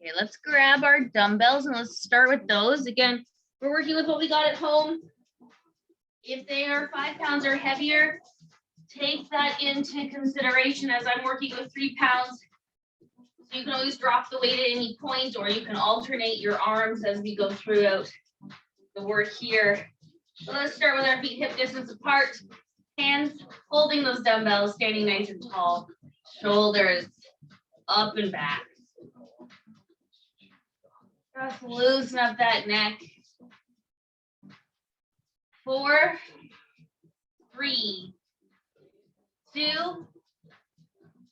Okay, let's grab our dumbbells and let's start with those. Again, we're working with what we got at home. If they are 5 pounds or heavier, take that into consideration as I'm working with 3 pounds. So you can always drop the weight at any point, or you can alternate your arms as we go throughout the work here. So let's start with our feet hip distance apart. Hands holding those dumbbells, standing nice and tall. Shoulders up and back. Just loosen up that neck. 4, 3, 2,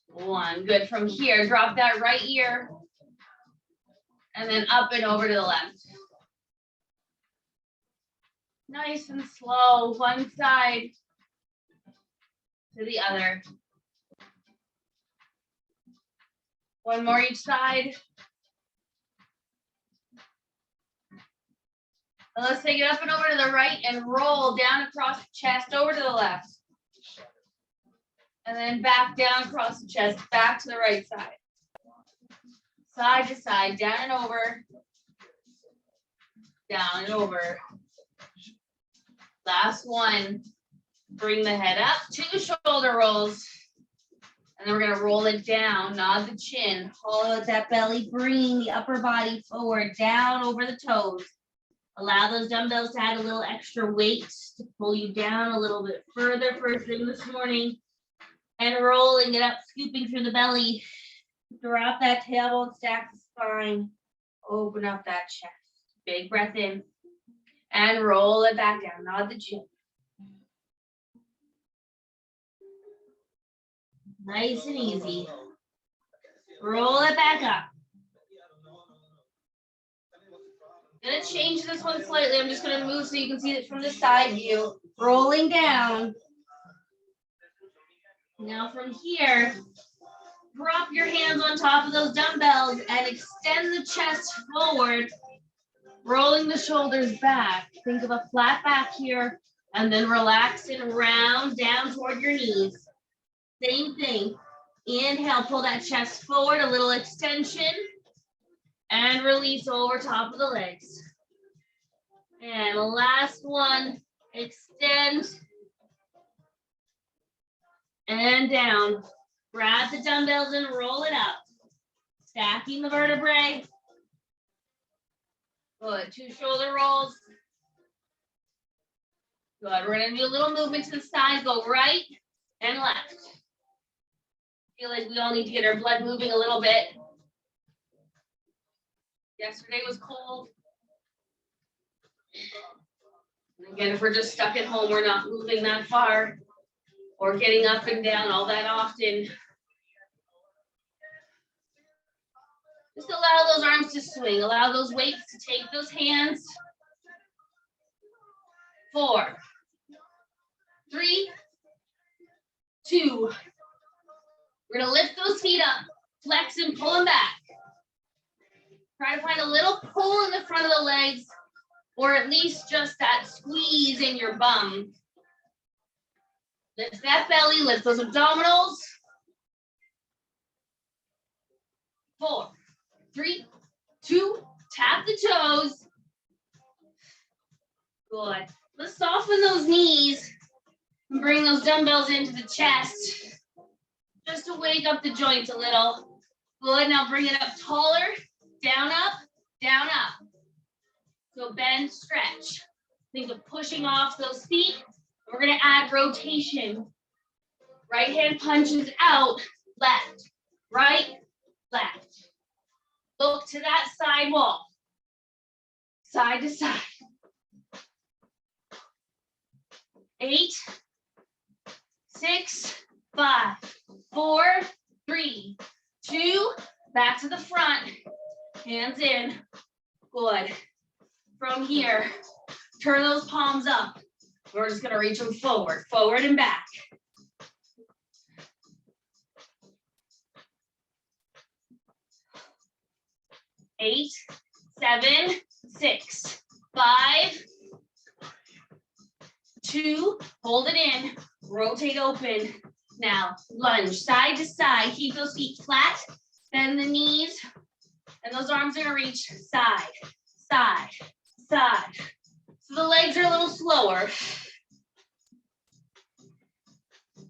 1. Good. From here, drop that right ear. And then up and over to the left. Nice and slow. One side to the other. One more each side. And let's take it up and over to the right and roll down across the chest over to the left. And then back down across the chest, back to the right side. Side to side, down and over. Down and over. Last one. Bring the head up, 2 shoulder rolls. And then we're gonna roll it down, nod the chin, hollow out that belly, bringing the upper body forward, down over the toes. Allow those dumbbells to add a little extra weight to pull you down a little bit further first thing this morning. And rolling it up, scooping through the belly. Drop that tailbone, stack the spine. Open up that chest. Big breath in. And roll it back down, nod the chin. Nice and easy. Roll it back up. I'm gonna change this one slightly. I'm just gonna move so you can see it from the side view. Rolling down. Now from here, drop your hands on top of those dumbbells and extend the chest forward, rolling the shoulders back. Think of a flat back here, and then relax and round down toward your knees. Same thing. Inhale, pull that chest forward, a little extension, and release over top of the legs. And last one, extend. And down. Grab the dumbbells and roll it up. Stacking the vertebrae. Good. 2 shoulder rolls. Good. We're going to do a little movement to the side. Go right and left. Feel like we all need to get our blood moving a little bit. Yesterday was cold. And again, if we're just stuck at home, we're not moving that far or getting up and down all that often. Just allow those arms to swing. Allow those weights to take those hands. 4, 3, 2. We're gonna lift those feet up, flex and pull them back. Try to find a little pull in the front of the legs, or at least just that squeeze in your bum. Lift that belly, lift those abdominals. 4, 3, 2, tap the toes. Good. Let's soften those knees and bring those dumbbells into the chest. Just to wake up the joints a little. Good, now bring it up taller, down, up, down, up. So bend, stretch. Think of pushing off those feet. We're gonna add rotation. Right hand punches out, left, right, left. Look to that side wall. Side to side. 8, 6, 5, 4, 3, 2, back to the front. Hands in. Good. From here, turn those palms up. We're just gonna reach them forward, forward and back. 8, 7, 6, 5, 2, hold it in, rotate open. Now, lunge, side to side, keep those feet flat, bend the knees, And those arms are gonna reach side, side, side. So the legs are a little slower.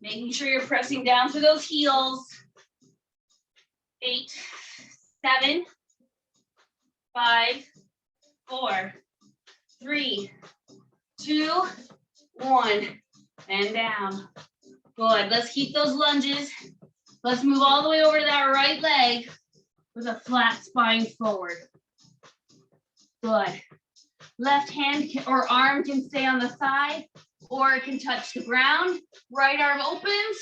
Making sure you're pressing down through those heels. 8, 7, 5, 4, 3, 2, 1, and down. Good. Let's keep those lunges. Let's move all the way over to that right leg with a flat spine forward. Good. Left hand or arm can stay on the side, or it can touch the ground. Right arm opens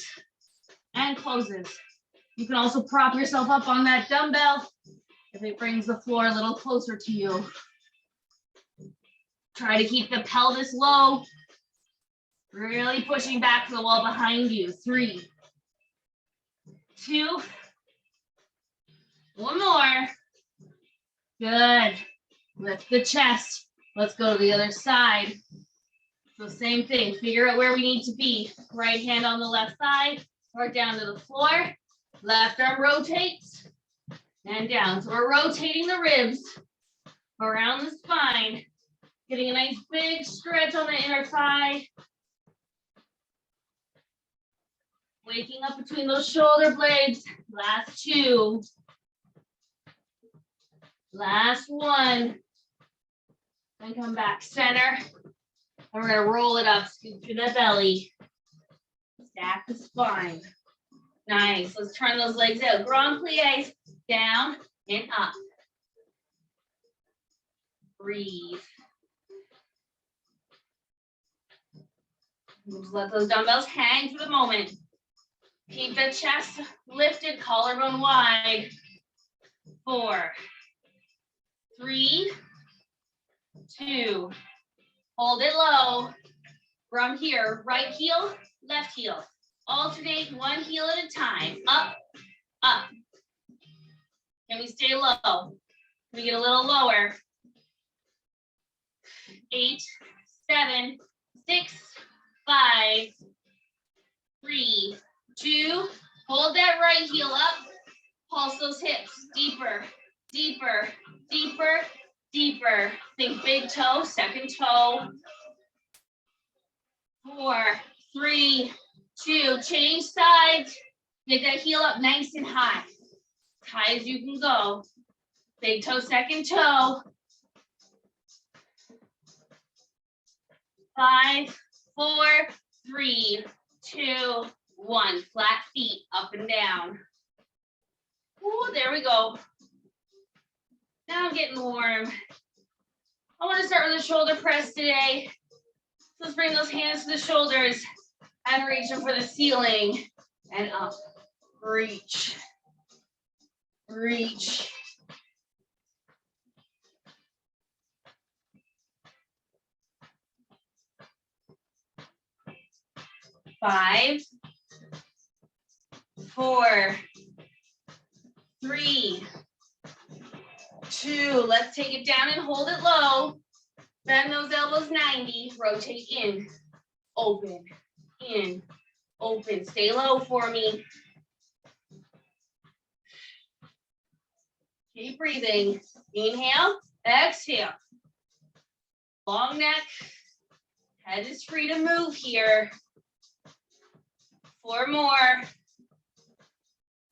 and closes. You can also prop yourself up on that dumbbell if it brings the floor a little closer to you. Try to keep the pelvis low. Really pushing back to the wall behind you. 3, 2, 1 more. Good. Lift the chest. Let's go to the other side. So same thing, figure out where we need to be. Right hand on the left side, or down to the floor. Left arm rotates and down. So we're rotating the ribs around the spine, getting a nice big stretch on the inner thigh. Waking up between those shoulder blades. Last 2. Last 1. Then come back center. And we're gonna roll it up, scoop through the belly. Stack the spine. Nice. Let's turn those legs out. Grand plies. Down and up. Breathe. Just let those dumbbells hang for the moment. Keep the chest lifted, collarbone wide. 4, 3, 2. Hold it low. From here, right heel, left heel. Alternate one heel at a time. Up, up. Can we stay low? Can we get a little lower? 8, 7, 6, 5, 3, 2. Hold that right heel up. Pulse those hips deeper, deeper, deeper, deeper. Think big toe, second toe. 4, 3, 2. Change sides. Get that heel up nice and high. As high as you can go. Big toe, second toe. 5, 4, 3, 2, 1. Flat feet up and down. Ooh, there we go. Now I'm getting warm. I want to start with a shoulder press today. Let's bring those hands to the shoulders and reach them for the ceiling and up. Reach. Reach. Five, 4, 3, 2. Let's take it down and hold it low. Bend those elbows 90. Rotate in, open, in, open. Stay low for me. Keep breathing. Inhale, exhale. Long neck. Head is free to move here. 4 more.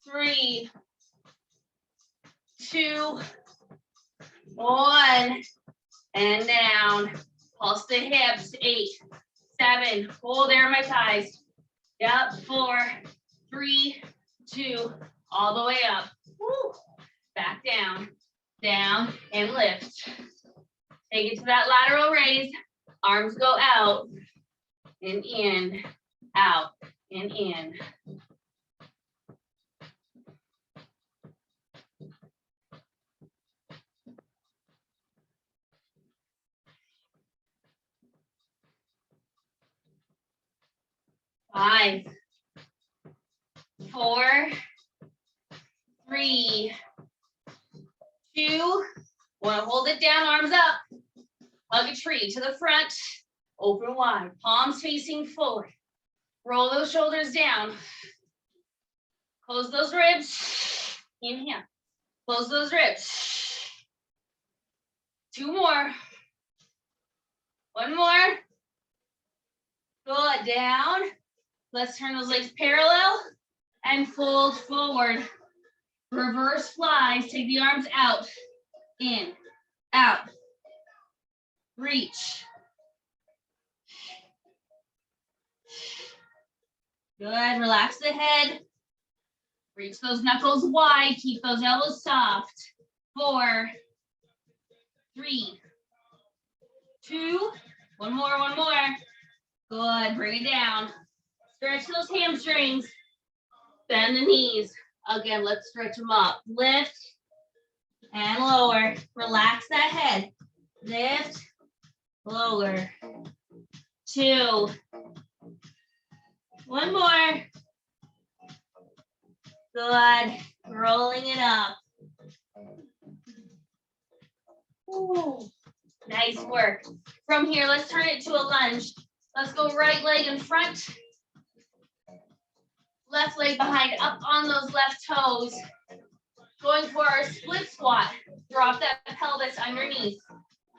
3, 2, 1. And down. Pulse the hips. 8, 7. Hold there, my thighs. Yep. 4, 3, 2. All the way up. Woo. Back down. Down and lift. Take it to that lateral raise. Arms go out and in. Out and in. Five, 4, 3, 2. Want to hold it down, arms up. Hug a tree to the front. Open wide, palms facing forward. Roll those shoulders down. Close those ribs. Inhale. Close those ribs. 2 more. 1 more. Good, down. Let's turn those legs parallel and fold forward. Reverse flies, take the arms out, in, out, reach. Good, relax the head. Reach those knuckles wide, keep those elbows soft. 4, 3, 2, 1 more, 1 more. Good, bring it down. Stretch those hamstrings. Bend the knees. Again, let's stretch them up. Lift and lower. Relax that head. Lift, lower. 2. 1 more. Good. Rolling it up. Ooh, nice work. From here, let's turn it to a lunge. Let's go right leg in front. Left leg behind, up on those left toes. Going for our split squat. Drop that pelvis underneath.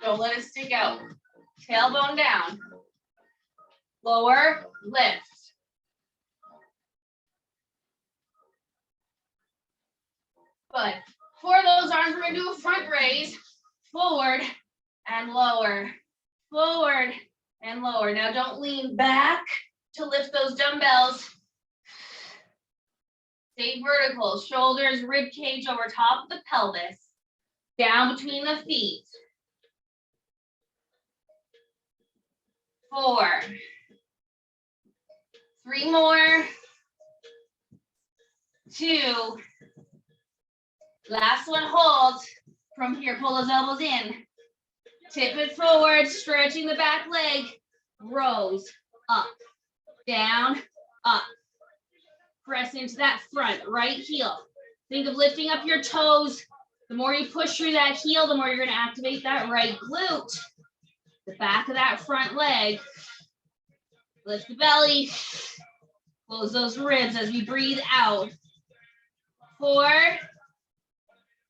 Don't let it stick out. Tailbone down. Lower, lift. Good. For those arms, we're going to do a front raise. Forward and lower. Forward and lower. Now don't lean back to lift those dumbbells. Stay vertical. Shoulders, rib cage over top of the pelvis. Down between the feet. 4. 3 more. 2. Last one, hold. From here, pull those elbows in. Tip it forward, stretching the back leg. Rows, up, down, up. Press into that front, right heel. Think of lifting up your toes. The more you push through that heel, the more you're gonna activate that right glute. The back of that front leg. Lift the belly. Close those ribs as we breathe out. 4,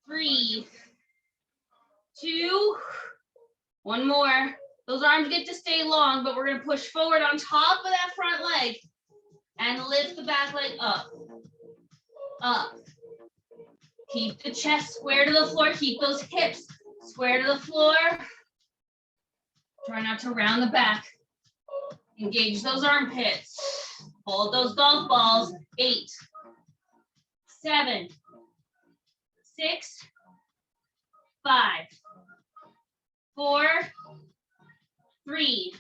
3, 2, 1 more. Those arms get to stay long, but we're gonna push forward on top of that front leg and lift the back leg up, up. Keep the chest square to the floor, keep those hips square to the floor. Try not to round the back. Engage those armpits. Hold those golf balls. 8, 7, 6, 5, 4, 3,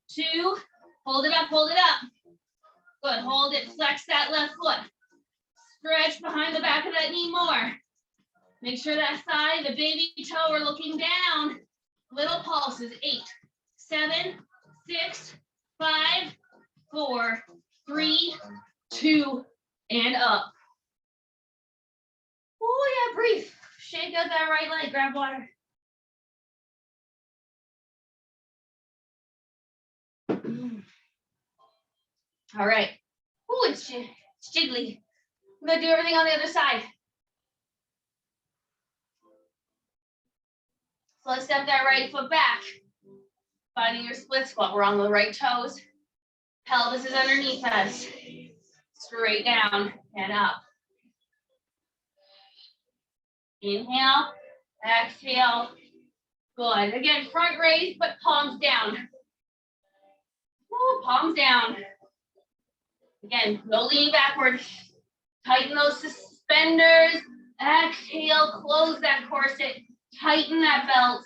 2, hold it up, hold it up. Good, hold it, flex that left foot. Stretch behind the back of that knee more. Make sure that thigh, the baby toe are looking down. Little pulses, 8, 7, 6, 5, 4, 3, 2, and up. Oh yeah, breathe. Shake out that right leg, grab water. All right. Oh, it's jiggly. I'm gonna do everything on the other side. So let's step that right foot back. Finding your split squat. We're on the right toes. Pelvis is underneath us. Straight down and up. Inhale, exhale. Good. Again, front raise, but palms down. Ooh, palms down. Again, no leaning backward. Tighten those suspenders. Exhale, close that corset. Tighten that belt.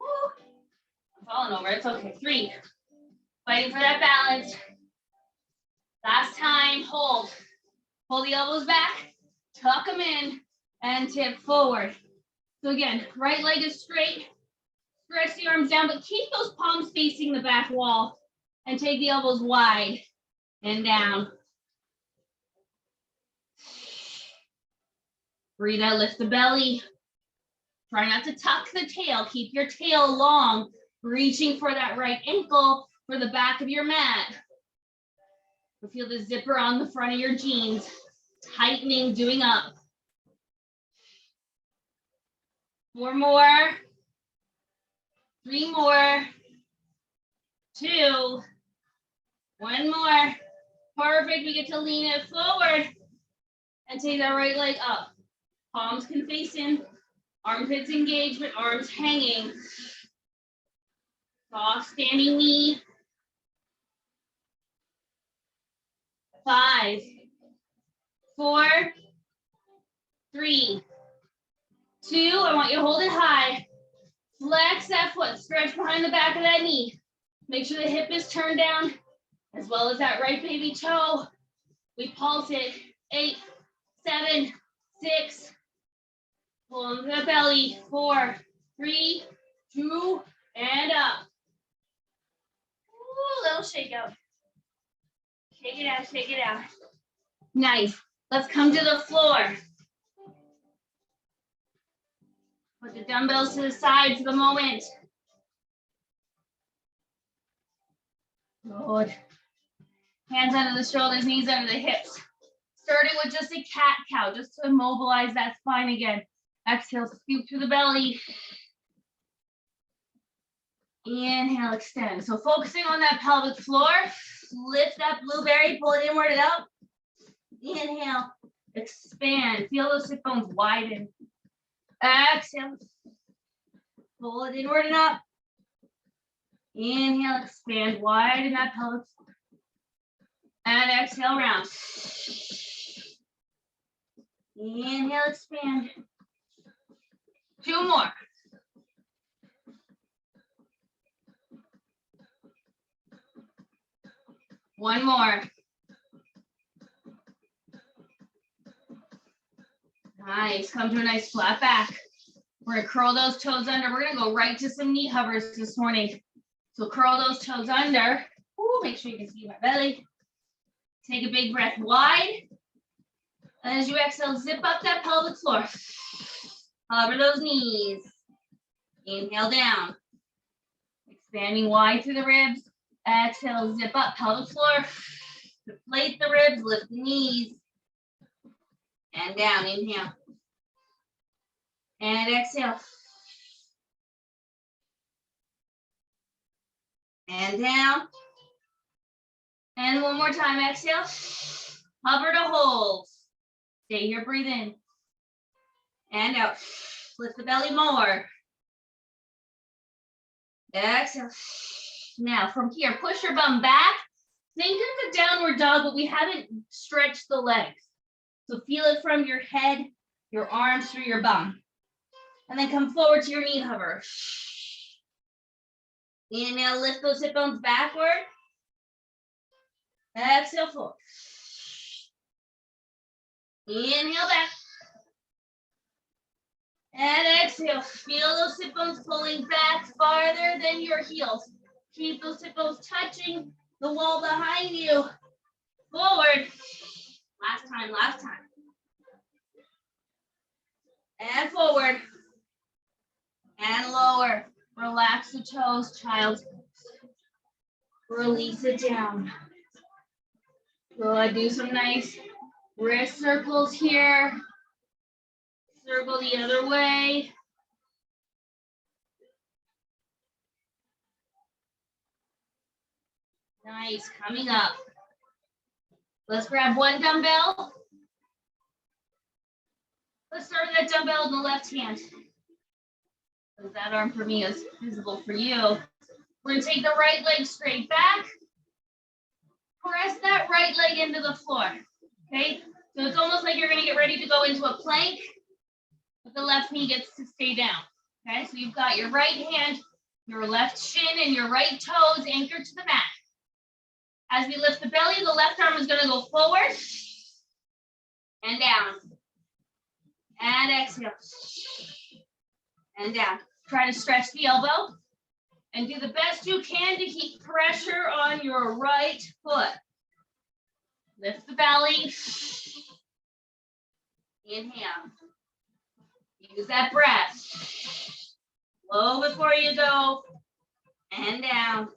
Woo. I'm falling over, it's okay. 3. Fighting for that balance. Last time, hold. Pull the elbows back, tuck them in, and tip forward. So again, right leg is straight. Stretch the arms down, but keep those palms facing the back wall and take the elbows wide and down. Breathe out, lift the belly. Try not to tuck the tail. Keep your tail long, reaching for that right ankle for the back of your mat. Feel the zipper on the front of your jeans, tightening, doing up. 4 more. 3 more. 2. 1 more. Perfect. We get to lean it forward and take that right leg up. Palms can face in. Armpits engagement, arms hanging. Soft standing knee. 5, 4, 3, 2. I want you to hold it high. Flex that foot, stretch behind the back of that knee. Make sure the hip is turned down, as well as that right baby toe. We pulse it. 8, 7, 6. Pull into the belly. 4, 3, 2, and up. Ooh, little shake out. Shake it out, shake it out. Nice. Let's come to the floor. Put the dumbbells to the side for the moment. Good. Hands under the shoulders, knees under the hips. Starting with just a cat-cow, just to immobilize that spine again. Exhale, scoop through the belly. Inhale, extend. So focusing on that pelvic floor. Lift that blueberry, pull it inward and out. Inhale, expand. Feel those sit bones widen. Exhale. Pull it inward and up. Inhale, expand, widen that pelvic floor. And exhale, round. Inhale, expand. 2 more. One more. Nice. Come to a nice flat back. We're going to curl those toes under. We're going to go right to some knee hovers this morning. So curl those toes under. Ooh, make sure you can see my belly. Take a big breath wide. And as you exhale, zip up that pelvic floor. Hover those knees. Inhale down. Expanding wide through the ribs. Exhale, zip up, pelvic floor. Deflate the ribs, lift the knees. And down, inhale. And exhale. And down. And one more time, exhale. Hover to hold. Stay here, breathe in. And out. Lift the belly more. Exhale. Now from here, push your bum back. Think of the downward dog, but we haven't stretched the legs. So feel it from your head, your arms through your bum. And then come forward to your knee hover. Inhale, lift those hip bones backward. Exhale, forward. Inhale back. And exhale, feel those hip bones pulling back farther than your heels. Keep those hip bones touching the wall behind you. Forward. Last time, last time. And forward. And lower. Relax the toes, child's pose. Release it down. Good. Do some nice wrist circles here. Circle the other way. Nice. Coming up. Let's grab one dumbbell. Let's start with that dumbbell in the left hand. So that arm for me is visible for you. We're going to take the right leg straight back. Press that right leg into the floor. Okay? So it's almost like you're going to get ready to go into a plank, but the left knee gets to stay down. Okay? So you've got your right hand, your left shin, and your right toes anchored to the mat. As we lift the belly, the left arm is going to go forward and down. And exhale. And down. Try to stretch the elbow and do the best you can to keep pressure on your right foot. Lift the belly. Inhale. Use that breath. Slow before you go. And down.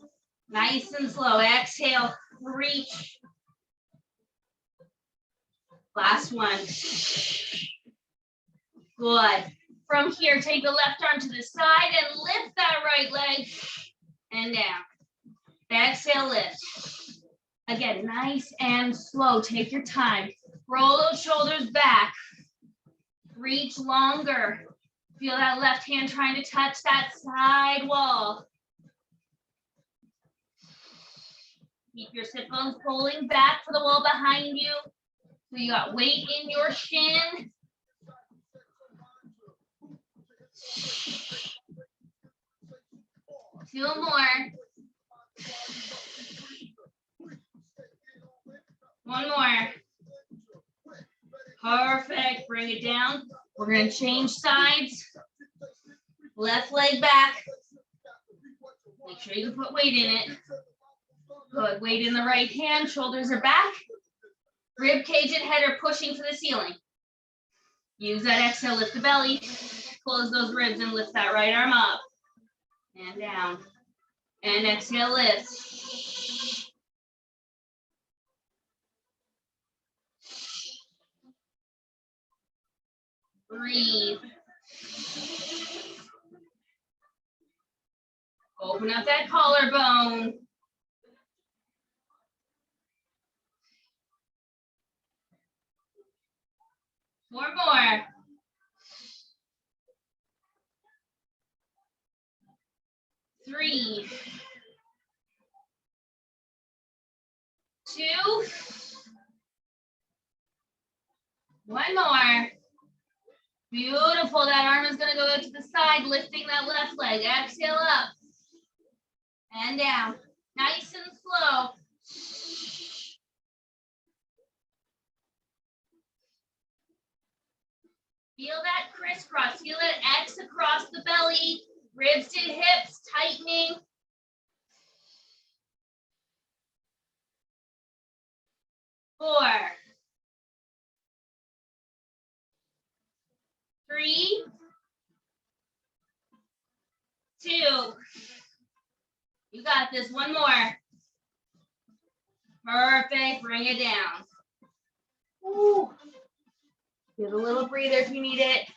Nice and slow. Exhale. Reach. Last one. Good. From here, take the left arm to the side and lift that right leg. And down. Exhale, lift. Again, nice and slow. Take your time. Roll those shoulders back. Reach longer. Feel that left hand trying to touch that side wall. Keep your sit bones pulling back for the wall behind you. So you got weight in your shin. Two more. One more. Perfect. Bring it down. We're going to change sides. Left leg back. Make sure you put weight in it. Good. Weight in the right hand. Shoulders are back. Rib cage and head are pushing for the ceiling. Use that exhale. Lift the belly. Close those ribs and lift that right arm up. And down. And exhale, lift. Breathe. Open up that collarbone. Four more. Three. Two. One more. Beautiful. That arm is going to go to the side, lifting that left leg. Exhale up and down. Nice and slow. Feel that crisscross. Feel that X across the belly. Ribs to hips, tightening. Four. Three. Two. You got this. One more. Perfect. Bring it down. Ooh. Give a little breather if you need it.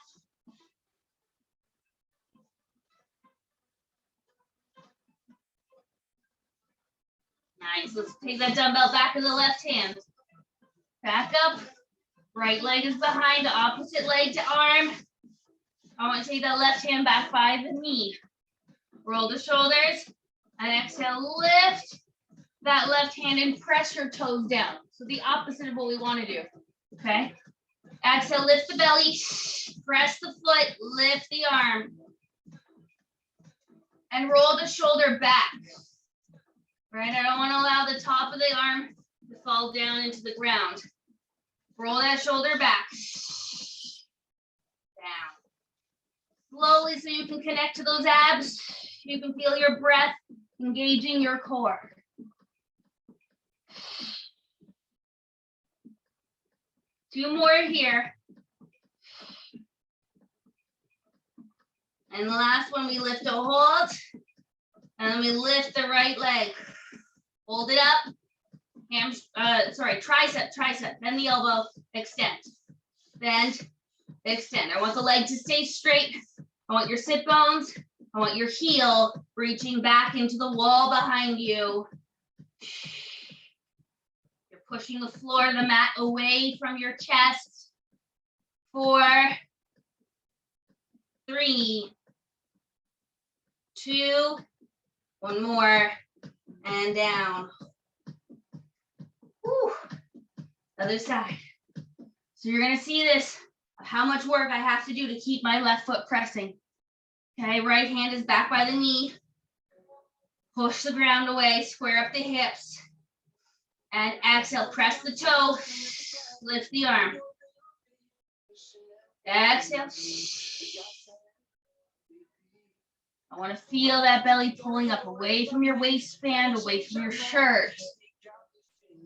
Nice. Let's take that dumbbell back in the left hand. Back up. Right leg is behind, the opposite leg to arm. I want to take that left hand back by the knee. Roll the shoulders and exhale, lift that left hand and press your toes down. So the opposite of what we want to do, okay? Exhale, lift the belly, press the foot, lift the arm. And roll the shoulder back, right? I don't want to allow the top of the arm to fall down into the ground. Roll that shoulder back. Down. Slowly so you can connect to those abs. You can feel your breath engaging your core. Two more here. And the last one, we lift a hold. And then we lift the right leg. Hold it up. Tricep, bend the elbow, extend, bend, extend. I want the leg to stay straight. I want your sit bones, I want your heel reaching back into the wall behind you. You're pushing the floor of the mat away from your chest. 4, 3, 2, one more, and down. Whew. Other side. So you're going to see this, how much work I have to do to keep my left foot pressing. Okay, right hand is back by the knee. Push the ground away, square up the hips. And exhale, press the toe, lift the arm. Exhale. I want to feel that belly pulling up away from your waistband, away from your shirt.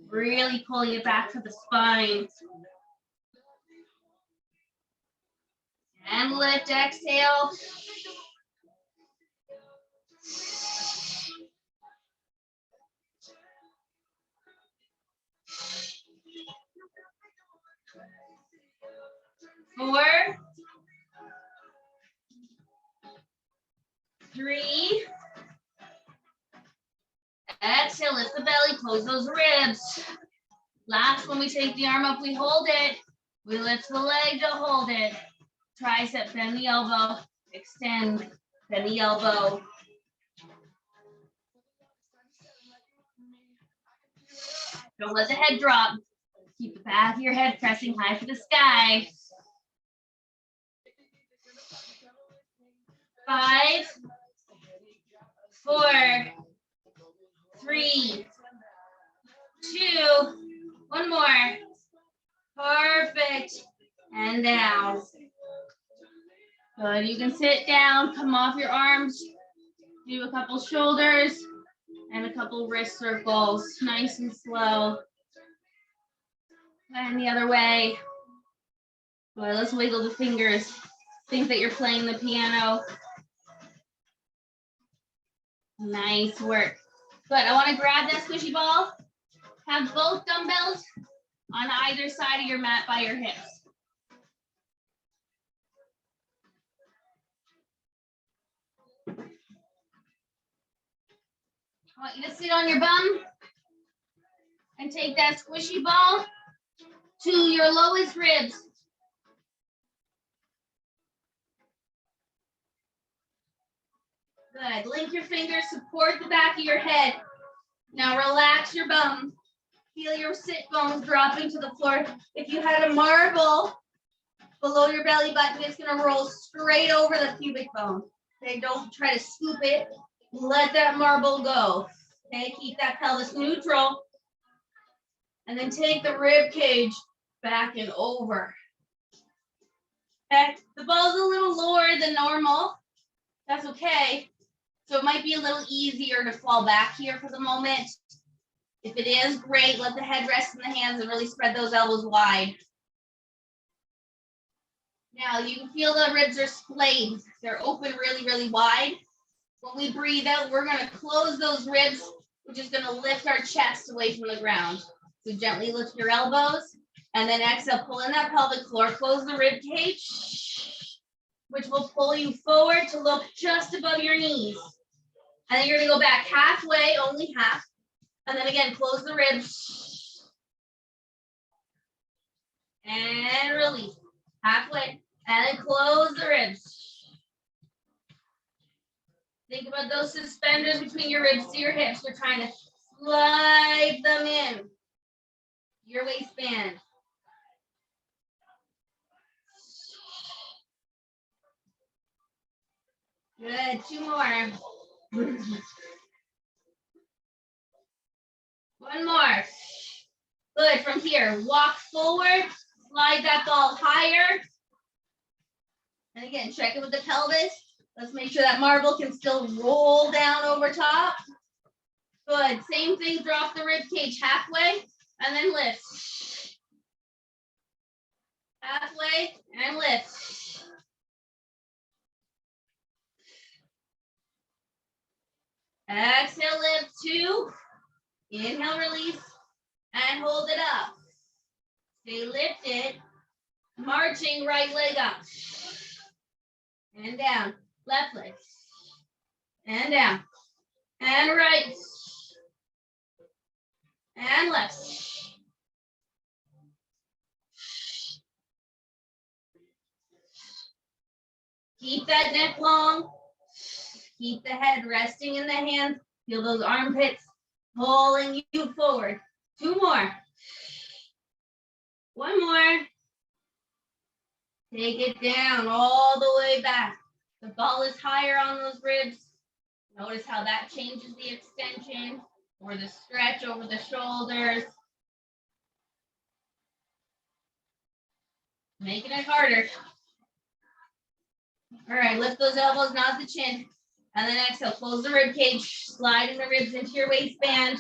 Really pulling it back to the spine. And lift, exhale. 4, 3. Exhale, lift the belly, close those ribs. Last one, we take the arm up, we hold it. We lift the leg to hold it. Tricep, bend the elbow, extend, bend the elbow. Don't let the head drop. Keep the back of your head pressing high to the sky. 5, 4, 3, 2, one more. Perfect. And down. Good. You can sit down, come off your arms, do a couple shoulders and a couple wrist circles, nice and slow. And the other way. Good. Let's wiggle the fingers. Think that you're playing the piano. Nice work. Good. I want to grab that squishy ball. Have both dumbbells on either side of your mat by your hips. I want you to sit on your bum and take that squishy ball to your lowest ribs. Good. Link your fingers, support the back of your head. Now relax your bum. Feel your sit bones dropping to the floor. If you had a marble below your belly button, it's going to roll straight over the pubic bone. Okay, don't try to scoop it. Let that marble go. Okay, keep that pelvis neutral. And then take the rib cage back and over. Okay, the ball's a little lower than normal. That's okay. So it might be a little easier to fall back here for the moment. If it is, great. Let the head rest in the hands and really spread those elbows wide. Now you can feel the ribs are splayed. They're open really, really wide. When we breathe out, we're going to close those ribs, which is going to lift our chest away from the ground. So gently lift your elbows and then exhale, pull in that pelvic floor, close the rib cage, which will pull you forward to look just above your knees. And then you're going to go back halfway, only half. And then again, close the ribs. And release. Halfway. And then close the ribs. Think about those suspenders between your ribs to your hips. You're trying to slide them in your waistband. Good. 2 more. One more. Good. From here, walk forward, slide that ball higher. And again, check it with the pelvis. Let's make sure that marble can still roll down over top. Good. Same thing, drop the rib cage halfway and then lift. Halfway and lift. Exhale, lift 2. Inhale, release, and hold it up. Stay lifted. Marching right leg up. And down. Left leg. And down. And right. And left. Keep that neck long. Keep the head resting in the hands. Feel those armpits pulling you forward. 2 more. 1 more. Take it down all the way back. The ball is higher on those ribs. Notice how that changes the extension or the stretch over the shoulders. Making it harder. All right, lift those elbows, not the chin. And then exhale, close the rib cage, sliding the ribs into your waistband.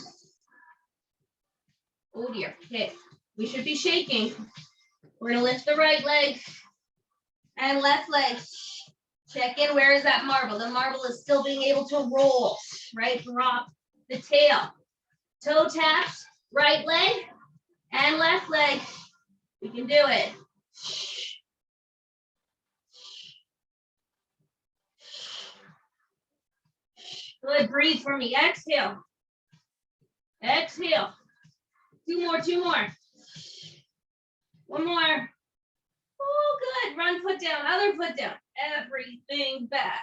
Oh dear, okay. We should be shaking. We're gonna lift the right leg and left leg. Check in, where is that marble? The marble is still being able to roll, right? Drop the tail. Toe taps, right leg and left leg. We can do it. Good, breathe for me. Exhale. Exhale. Two more. One more. Oh, good. Run foot down, other foot down. Everything back.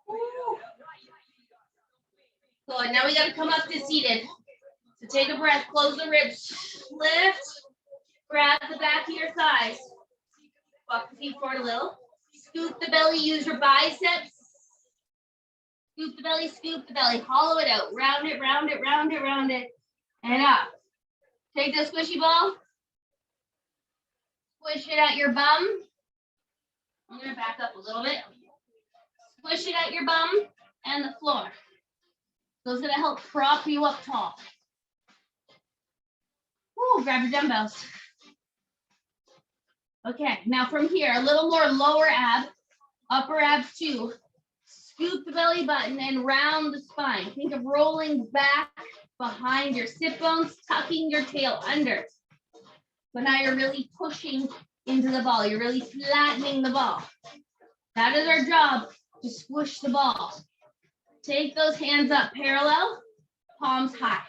Ooh. Good. Now we got to come up to seated. So take a breath, close the ribs, lift, grab the back of your thighs. Walk the feet forward a little. Scoop the belly, use your biceps. Scoop the belly, hollow it out. Round it, round it, round it, round it. And up. Take the squishy ball. Squish it at your bum. I'm going to back up a little bit. Squish it at your bum and the floor. So it's going to help prop you up tall. Woo, grab your dumbbells. Okay, now from here, a little more lower ab, upper abs too. Scoop the belly button and round the spine. Think of rolling back behind your sit bones, tucking your tail under. So now you're really pushing into the ball. You're really flattening the ball. That is our job, to squish the ball. Take those hands up parallel, palms high.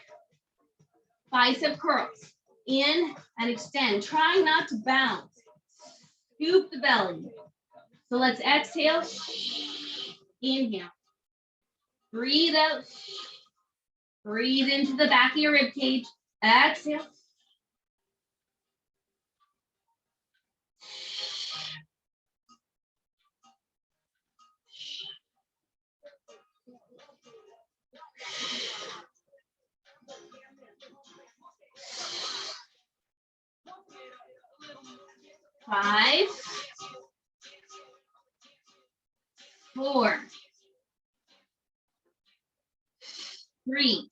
Bicep curls. In and extend. Trying not to bounce. Scoop the belly. So let's exhale. Inhale. Breathe out. Breathe into the back of your rib cage. Exhale. Five, 4, 3,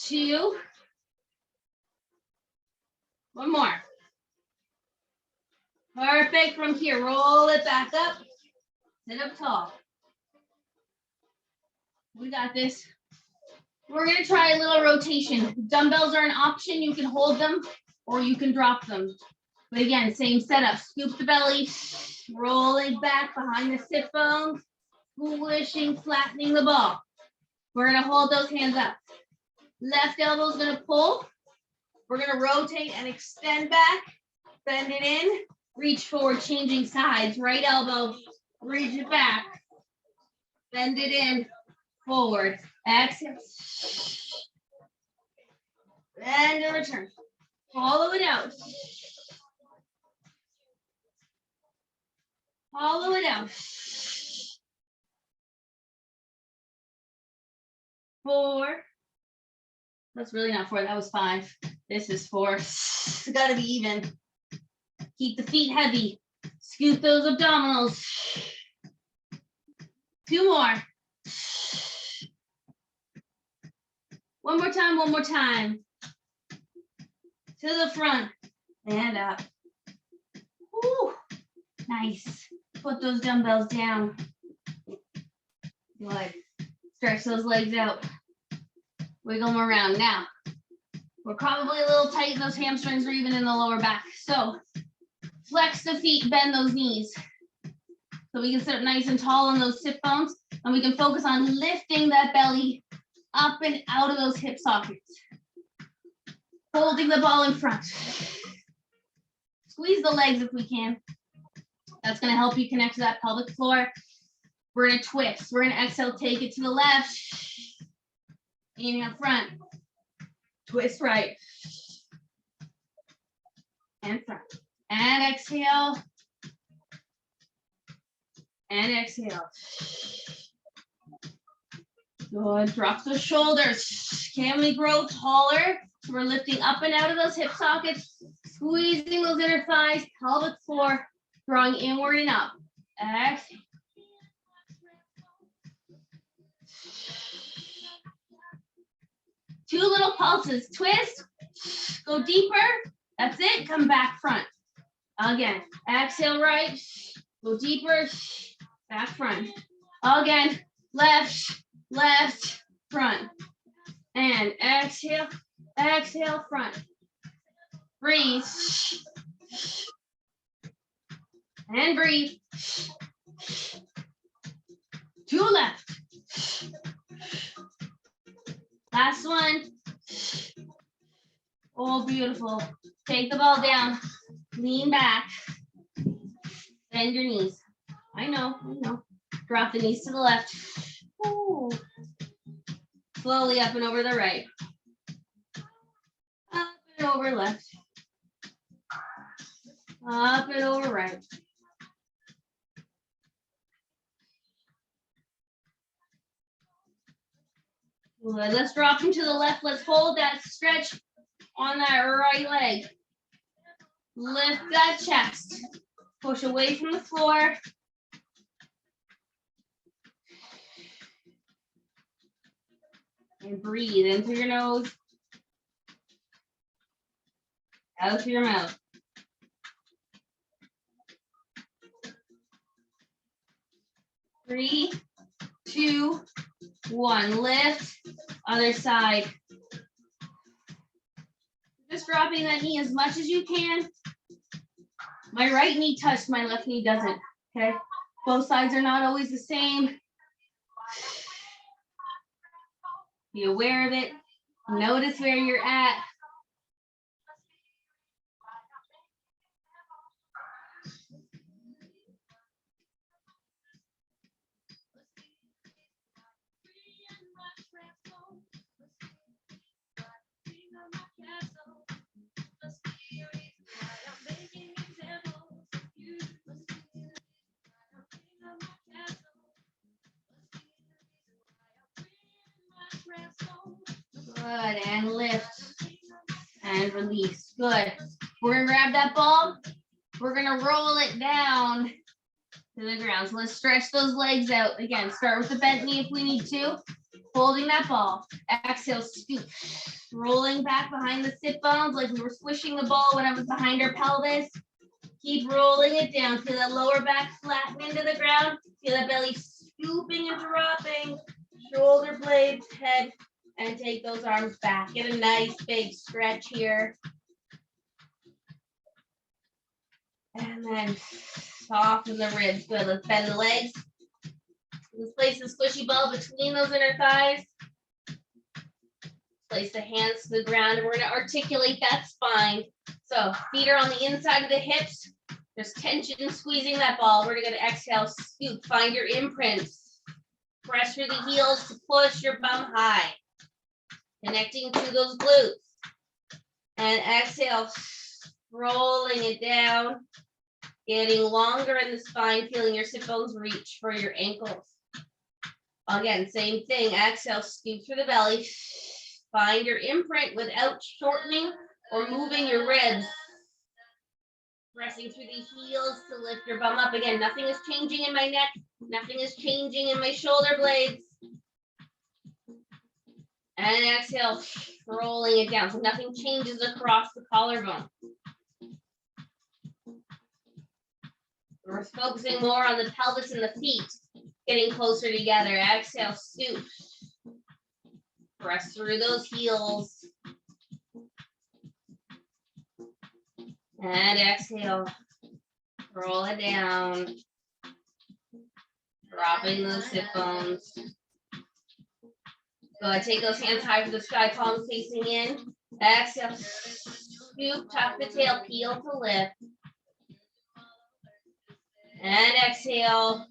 2, one more. Perfect. From here, roll it back up. Sit up tall. We got this. We're going to try a little rotation. Dumbbells are an option. You can hold them or you can drop them. But again, same setup. Scoop the belly, roll it back behind the sit bones, squishing, flattening the ball. We're going to hold those hands up. Left elbow is going to pull. We're going to rotate and extend back. Bend it in. Reach forward, changing sides. Right elbow, reach it back. Bend it in. Forward. Exhale. And a return. Follow it out. Follow it out. 4. That's really not 4. That was 5. This is 4. It's got to be even. Keep the feet heavy. Scoop those abdominals. 2 more. One more time, one more time. To the front and up. Woo. Nice. Put those dumbbells down. Good. Stretch those legs out. Wiggle them around. Now, we're probably a little tight in those hamstrings or even in the lower back. So flex the feet, bend those knees. So we can sit up nice and tall on those sit bones, and we can focus on lifting that belly up and out of those hip sockets. Holding the ball in front. Squeeze the legs if we can. That's going to help you connect to that pelvic floor. We're going to twist. We're going to exhale, take it to the left. Inhale, front. Twist right. And front. And exhale. And exhale. Good. Drop the shoulders. Can we grow taller? We're lifting up and out of those hip sockets, squeezing those inner thighs, pelvic floor, drawing inward and up. Exhale. Two little pulses. Twist. Go deeper. That's it. Come back front. Again. Exhale right. Go deeper. Back front. Again. Left, left, front. And exhale, exhale, front. Breathe. And breathe. To left. Last one. Oh, beautiful. Take the ball down. Lean back. Bend your knees. I know. Drop the knees to the left. Ooh. Slowly up and over the right. Up and over left. Up and over right. Good. Let's drop into the left. Let's hold that stretch on that right leg. Lift that chest. Push away from the floor. And breathe in through your nose. Out through your mouth. Three, two, one. Lift. Other side. Just dropping that knee as much as you can. My right knee touched, my left knee doesn't. Okay? Both sides are not always the same. Be aware of it. Notice where you're at. Good, and lift, and release, good. We're gonna grab that ball, we're gonna roll it down to the ground. So let's stretch those legs out. Again, start with the bent knee if we need to. Holding that ball, exhale, scoop. Rolling back behind the sit bones like we were squishing the ball when it was behind our pelvis. Keep rolling it down, feel that lower back flatten into the ground. Feel that belly scooping and dropping. Shoulder blades, head, and take those arms back. Get a nice big stretch here. And then soften the ribs. Good, let's bend the legs. Let's place the squishy ball between those inner thighs. Place the hands to the ground, and we're gonna articulate that spine. So feet are on the inside of the hips. There's tension squeezing that ball. We're gonna exhale, scoop, find your imprints. Press through the heels to push your bum high. Connecting to those glutes. And exhale, rolling it down. Getting longer in the spine, feeling your sit bones reach for your ankles. Again, same thing. Exhale, scoop through the belly. Find your imprint without shortening or moving your ribs. Pressing through the heels to lift your bum up. Again, nothing is changing in my neck. Nothing is changing in my shoulder blades. And exhale, rolling it down. So nothing changes across the collarbone. We're focusing more on the pelvis and the feet, getting closer together. Exhale, scoop. Press through those heels. And exhale, roll it down. Dropping those sit bones. Go ahead, take those hands high to the sky, palms facing in. Exhale, scoop, tuck the tail, peel to lift. And exhale.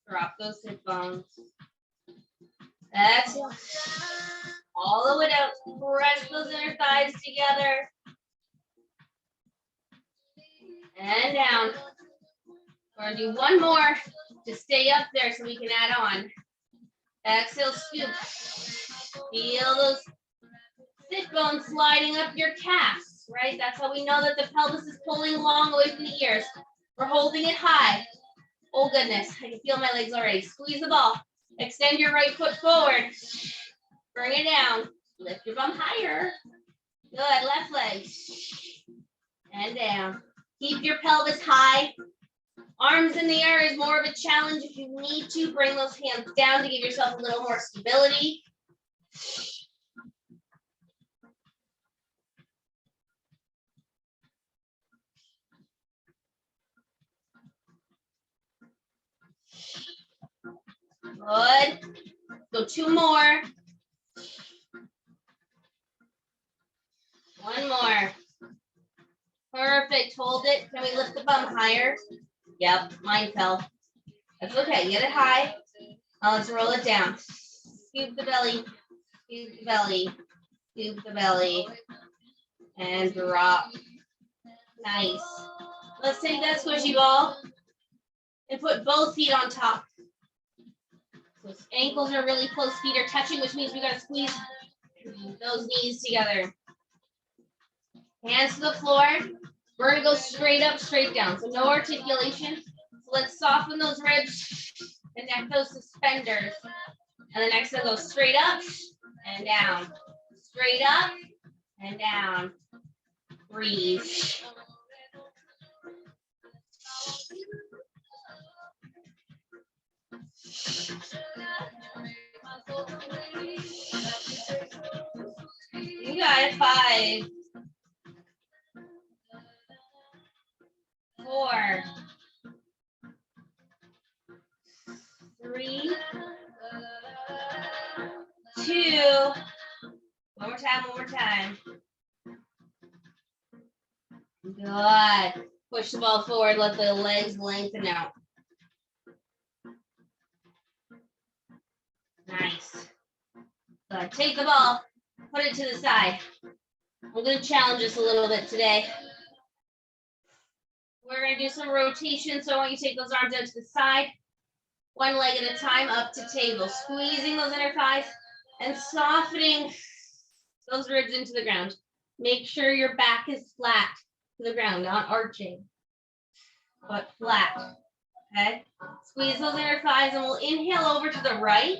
Drop those sit bones. Exhale. Hollow it out. Press those inner thighs together. And down. We're going to do one more to stay up there so we can add on. Exhale, scoop. Feel those sit bones sliding up your calves, right? That's how we know that the pelvis is pulling long away from the ears. We're holding it high. Oh goodness, I can feel my legs already. Squeeze the ball. Extend your right foot forward. Bring it down. Lift your bum higher. Good, left leg. And down. Keep your pelvis high. Arms in the air is more of a challenge. If you need to, bring those hands down to give yourself a little more stability. Good. Go 2 more. 1 more. Perfect. Hold it. Can we lift the bum higher? Yep, mine fell. That's okay. Get it high. Now let's roll it down. Scoop the belly. Scoop the belly. Scoop the belly. And drop. Nice. Let's take that squishy ball and put both feet on top. So ankles are really close, feet are touching, which means we got to squeeze those knees together. Hands to the floor. We're going to go straight up, straight down. So no articulation. So let's soften those ribs, connect those suspenders. And then next, go straight up and down. Straight up and down. Breathe. You got it. 5, 4, 3, 2. One more time. Good. Push the ball forward, let the legs lengthen out. Nice. Good. Take the ball, put it to the side. We're going to challenge us a little bit today. We're going to do some rotation, so I want you to take those arms out to the side. 1 leg at a time, up to table. Squeezing those inner thighs and softening those ribs into the ground. Make sure your back is flat to the ground, not arching, but flat. Okay? Squeeze those inner thighs, and we'll inhale over to the right,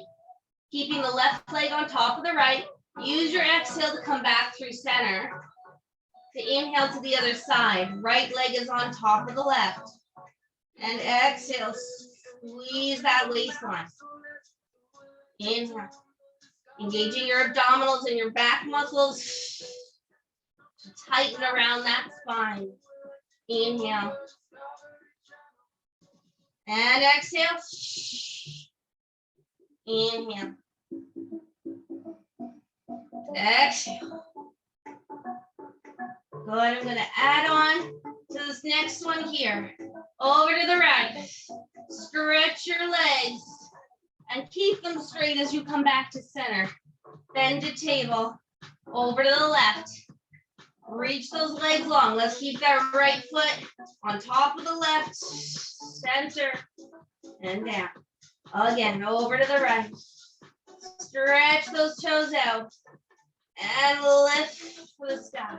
keeping the left leg on top of the right. Use your exhale to come back through center. To inhale to the other side. Right leg is on top of the left. And exhale, squeeze that waistline. Inhale. Engaging your abdominals and your back muscles to tighten around that spine. Inhale. And exhale. Inhale. Exhale. Good. I'm going to add on to this next one here. Over to the right. Stretch your legs and keep them straight as you come back to center. Bend to table. Over to the left. Reach those legs long. Let's keep that right foot on top of the left. Center and down. Again, over to the right. Stretch those toes out and lift for the sky.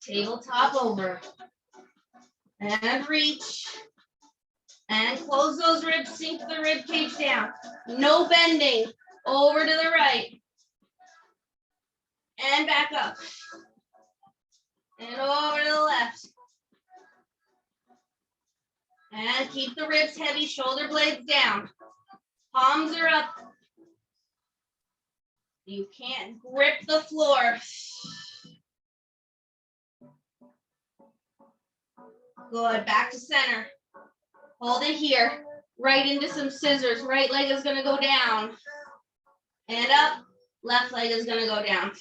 Tabletop over. And reach. And close those ribs, sink the rib cage down. No bending. Over to the right. And back up. And over to the left. And keep the ribs heavy, shoulder blades down. Palms are up. You can't grip the floor. Good, back to center. Hold it here. Right into some scissors. Right leg is gonna go down. And up. Left leg is gonna go down.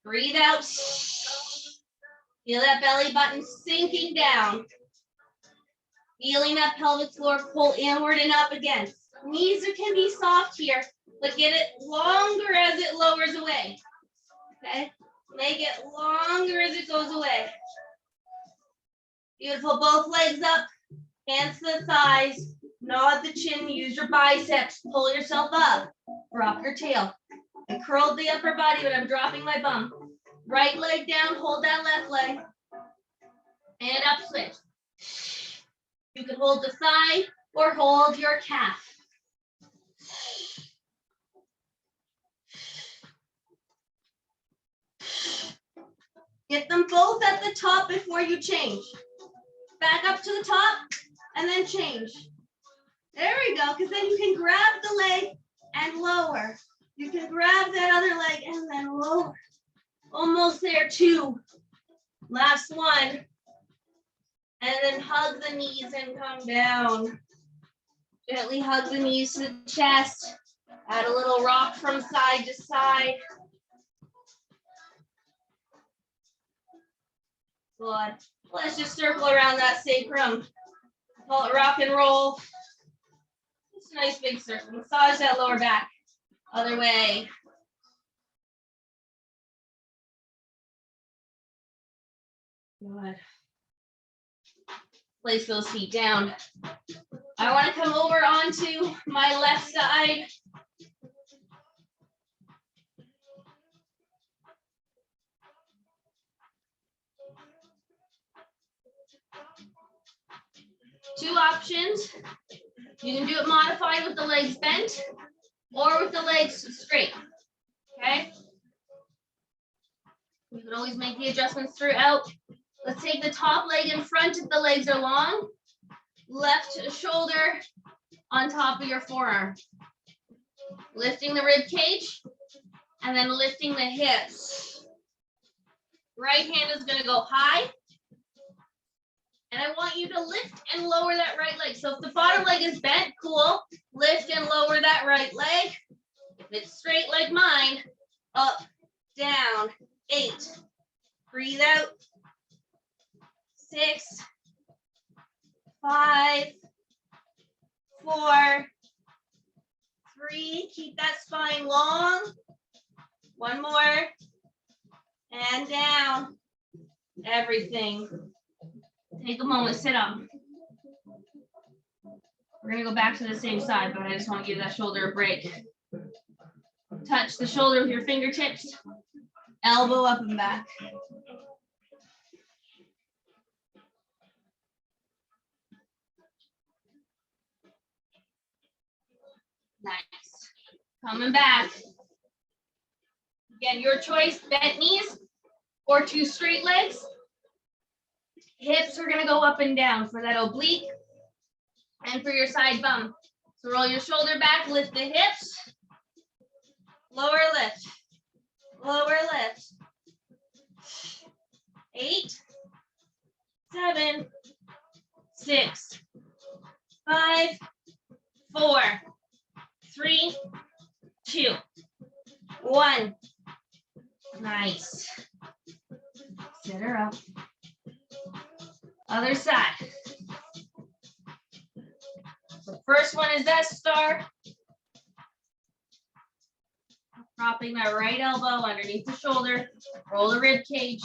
Breathe out. Feel that belly button sinking down. Feeling that pelvic floor pull inward and up again. Knees can be soft here, but get it longer as it lowers away. Okay? Make it longer as it goes away. Beautiful. Both legs up. Hands to the thighs. Nod the chin. Use your biceps. Pull yourself up. Drop your tail. I curled the upper body, but I'm dropping my bum. Right leg down. Hold that left leg. And up switch. You can hold the thigh or hold your calf. Get them both at the top before you change. Back up to the top and then change. There we go, because then you can grab the leg and lower. You can grab that other leg and then lower. Almost there, 2. Last one. And then hug the knees and come down. Gently hug the knees to the chest. Add a little rock from side to side. Good. Let's just circle around that sacrum. Call it rock and roll. Just a nice big circle. Massage that lower back. Other way. Good. Place those feet down. I want to come over onto my left side. Two options. You can do it modified with the legs bent or with the legs straight. Okay? You can always make the adjustments throughout. Let's take the top leg in front if the legs are long. Left shoulder on top of your forearm. Lifting the rib cage and then lifting the hips. Right hand is going to go high. And I want you to lift and lower that right leg. So if the bottom leg is bent, cool. Lift and lower that right leg. If it's straight like mine, up, down, 8. Breathe out. 6, 5, 4, 3. Keep that spine long. 1 more. And down. Everything. Take a moment, sit up. We're gonna go back to the same side, but I just want to give that shoulder a break. Touch the shoulder with your fingertips. Elbow up and back. Nice. Coming back. Again, your choice, bent knees or 2 straight legs. Hips are gonna go up and down for that oblique and for your side bum. So roll your shoulder back, lift the hips, lower lift, lower lift. 8, 7, 6, 5, 4, 3, 2, 1. Nice. Sit her up. Other side. So first one is that star. Propping that right elbow underneath the shoulder. Roll the rib cage.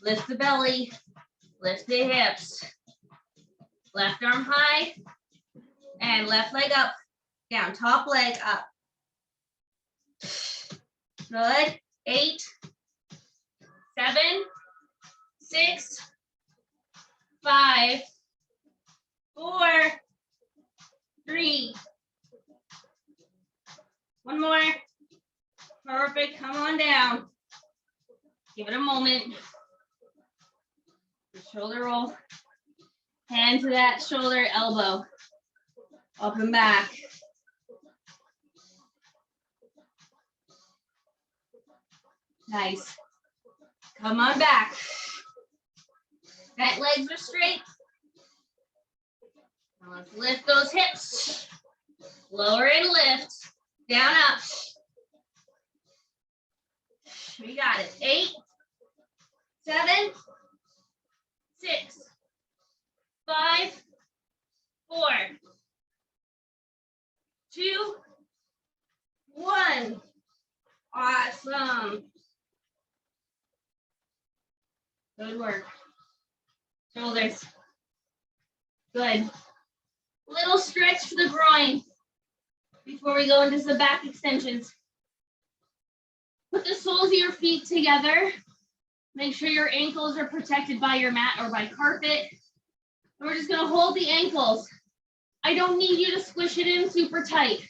Lift the belly. Lift the hips. Left arm high. And left leg up. Down. Top leg up. Good. 8, 7, 6, 5, 4, 3. 1 more. Perfect. Come on down. Give it a moment. Shoulder roll. Hand to that shoulder, elbow. Up and back. Nice. Come on back. That legs are straight. Now let's lift those hips. Lower and lift. Down, up. We got it. 8, 7, 6, 5, 4, 2, 1. Awesome. Good work. Shoulders. Good. Little stretch for the groin before we go into some back extensions. Put the soles of your feet together. Make sure your ankles are protected by your mat or by carpet. And we're just going to hold the ankles. I don't need you to squish it in super tight.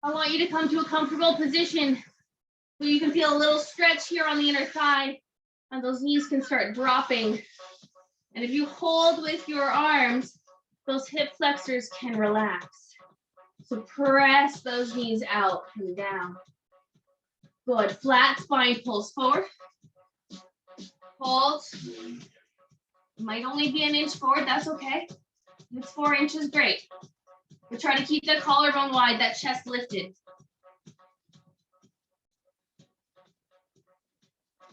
I want you to come to a comfortable position So you can feel a little stretch here on the inner thigh, and those knees can start dropping. And if you hold with your arms, those hip flexors can relax. So press those knees out and down. Good. Flat spine pulls forward. Hold. Might only be an inch forward. That's okay. If it's 4 inches, great. But try to keep that collarbone wide, that chest lifted.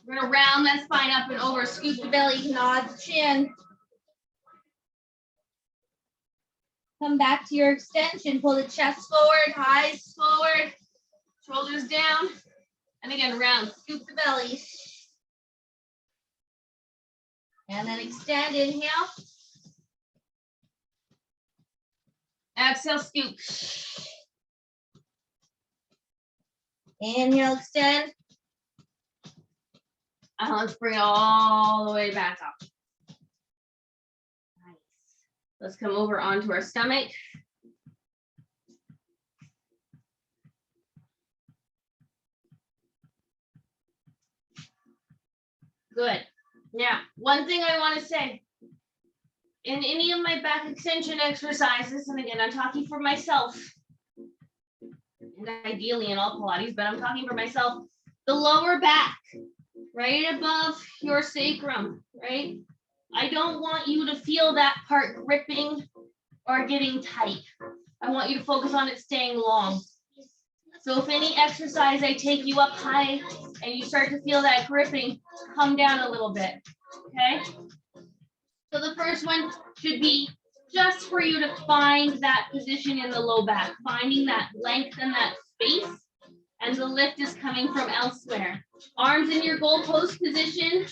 We're going to round that spine up and over. Scoop the belly, nod the chin. Come back to your extension. Pull the chest forward, eyes forward, shoulders down. And again, round. Scoop the belly. And then extend. Inhale. Exhale, scoop. Inhale, extend. Let's bring it all the way back up. Nice. Let's come over onto our stomach. Good. Now, one thing I want to say, in any of my back extension exercises, and again, I'm talking for myself, and ideally in all Pilates, but I'm talking for myself, the lower back, right above your sacrum, right? I don't want you to feel that part gripping or getting tight. I want you to focus on it staying long. So if any exercise I take you up high and you start to feel that gripping, come down a little bit, okay? So the first one should be just for you to find that position in the low back, finding that length and that space, and the lift is coming from elsewhere. Arms in your goalpost position.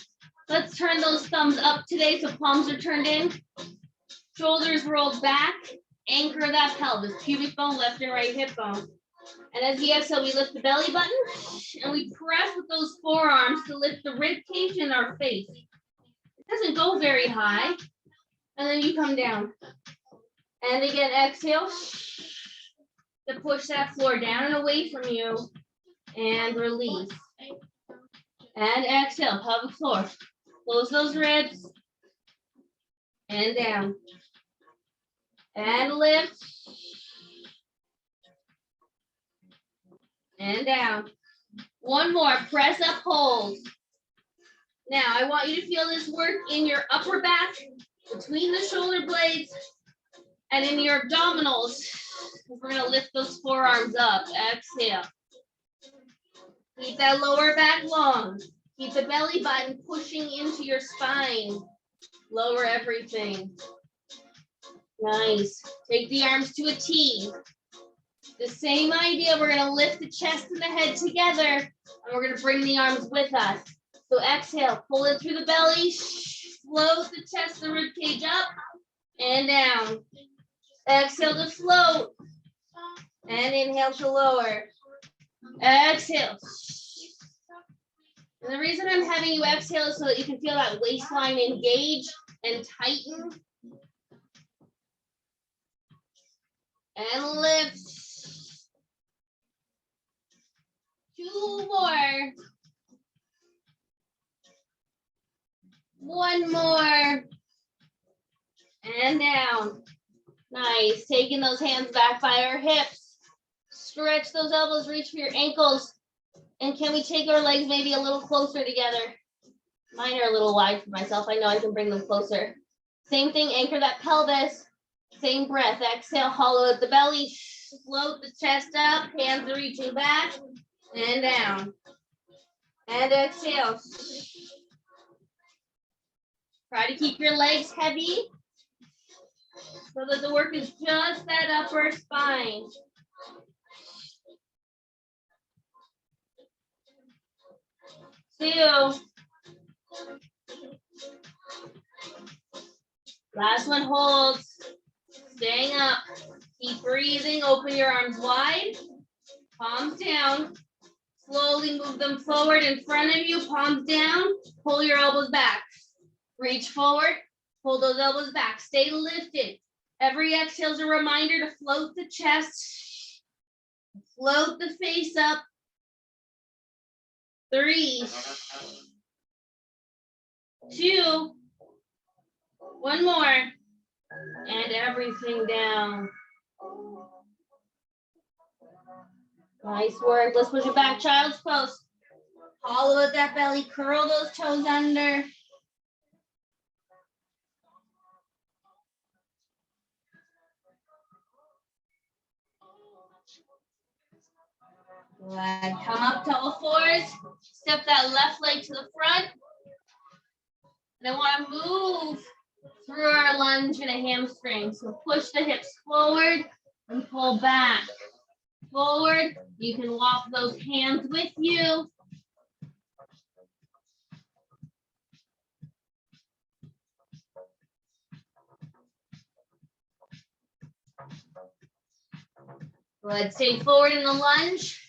Let's turn those thumbs up today so palms are turned in. Shoulders rolled back. Anchor that pelvis, pubic bone, left and right hip bone. And as we exhale, we lift the belly button and we press with those forearms to lift the rib cage in our face. It doesn't go very high. And then you come down. And again, exhale to push that floor down and away from you. And release. And exhale, pelvic floor. Close those ribs. And down. And lift. And down. One more. Press up, hold. Now, I want you to feel this work in your upper back, between the shoulder blades, and in your abdominals. We're going to lift those forearms up. Exhale. Keep that lower back long. Keep the belly button pushing into your spine. Lower everything. Nice. Take the arms to a T. The same idea, we're going to lift the chest and the head together, and we're going to bring the arms with us. So exhale, pull it through the belly, float the chest, the rib cage up and down. Exhale to float, and inhale to lower. Exhale. And the reason I'm having you exhale is so that you can feel that waistline engage and tighten. And lift. 2 more. 1 more. And down. Nice. Taking those hands back by our hips. Stretch those elbows, reach for your ankles. And can we take our legs maybe a little closer together? Mine are a little wide for myself. I know I can bring them closer. Same thing, anchor that pelvis. Same breath. Exhale, hollow out the belly. Float the chest up. Hands are reaching back and down. And exhale. Try to keep your legs heavy so that the work is just that upper spine. Two. Last one holds. Staying up. Keep breathing. Open your arms wide. Palms down. Slowly move them forward in front of you. Palms down. Pull your elbows back. Reach forward. Pull those elbows back. Stay lifted. Every exhale is a reminder to float the chest. Float the face up. 3, 2, one more, and everything down. Nice work. Let's push it back, child's pose. Hollow out that belly, curl those toes under. Good. Come up to all fours. Step that left leg to the front. And I want to move through our lunge and a hamstring. So push the hips forward and pull back. Forward. You can walk those hands with you. Good. Stay forward in the lunge.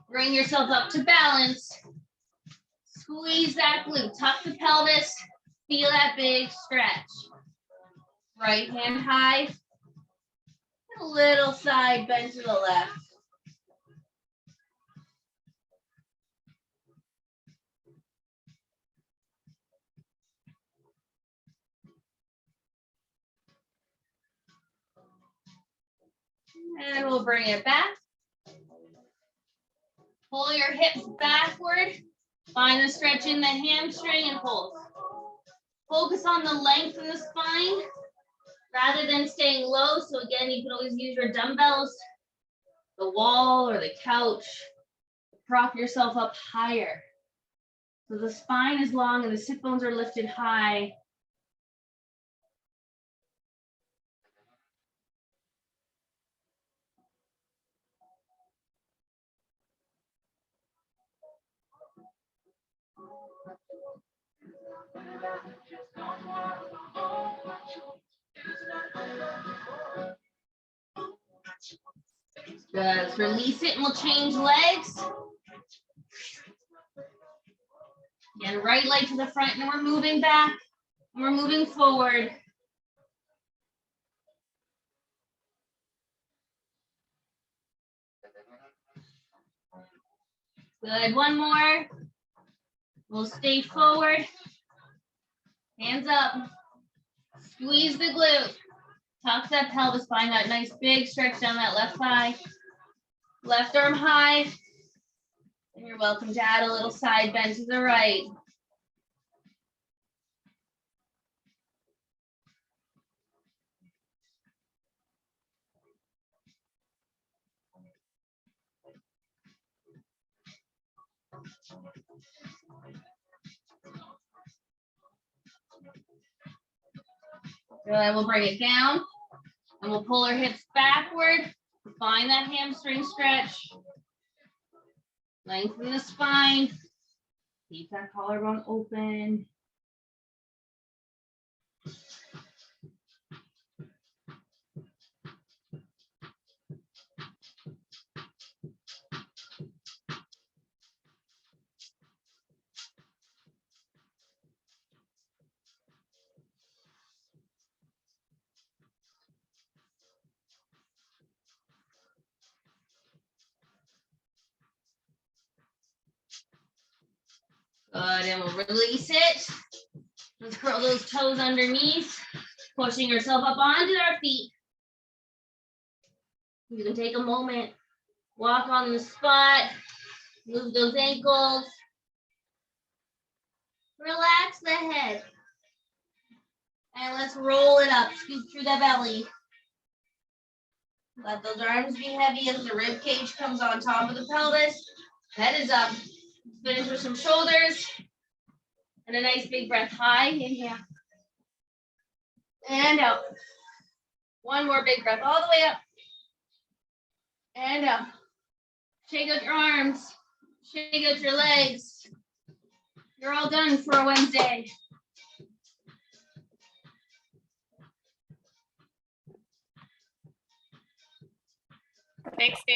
Bring yourself up to balance. Squeeze that glute. Tuck the pelvis. Feel that big stretch. Right hand high. A little side bend to the left. And we'll bring it back. Pull your hips backward. Find the stretch in the hamstring and hold. Focus on the length in the spine rather than staying low. So again, you can always use your dumbbells, the wall or the couch to prop yourself up higher. So the spine is long and the sit bones are lifted high. Good. Let's release it and we'll change legs. Again, right leg to the front and we're moving back. And we're moving forward. Good. One more. We'll stay forward. Hands up. Squeeze the glute. Tuck that pelvis. Find that nice big stretch down that left thigh. Left arm high. And you're welcome to add a little side bend to the right. Good. We'll bring it down. And we'll pull our hips backward. Find that hamstring stretch. Lengthen the spine. Keep that collarbone open. Good, and we'll release it. Let's curl those toes underneath, pushing yourself up onto our feet. You can take a moment, walk on the spot, move those ankles. Relax the head. And let's roll it up, scoop through the belly. Let those arms be heavy as the rib cage comes on top of the pelvis. Head is up. Finish with some shoulders. And a nice big breath. High, inhale. And out. One more big breath all the way up. And out. Shake out your arms. Shake out your legs. You're all done for a Wednesday. Thanks, Dave.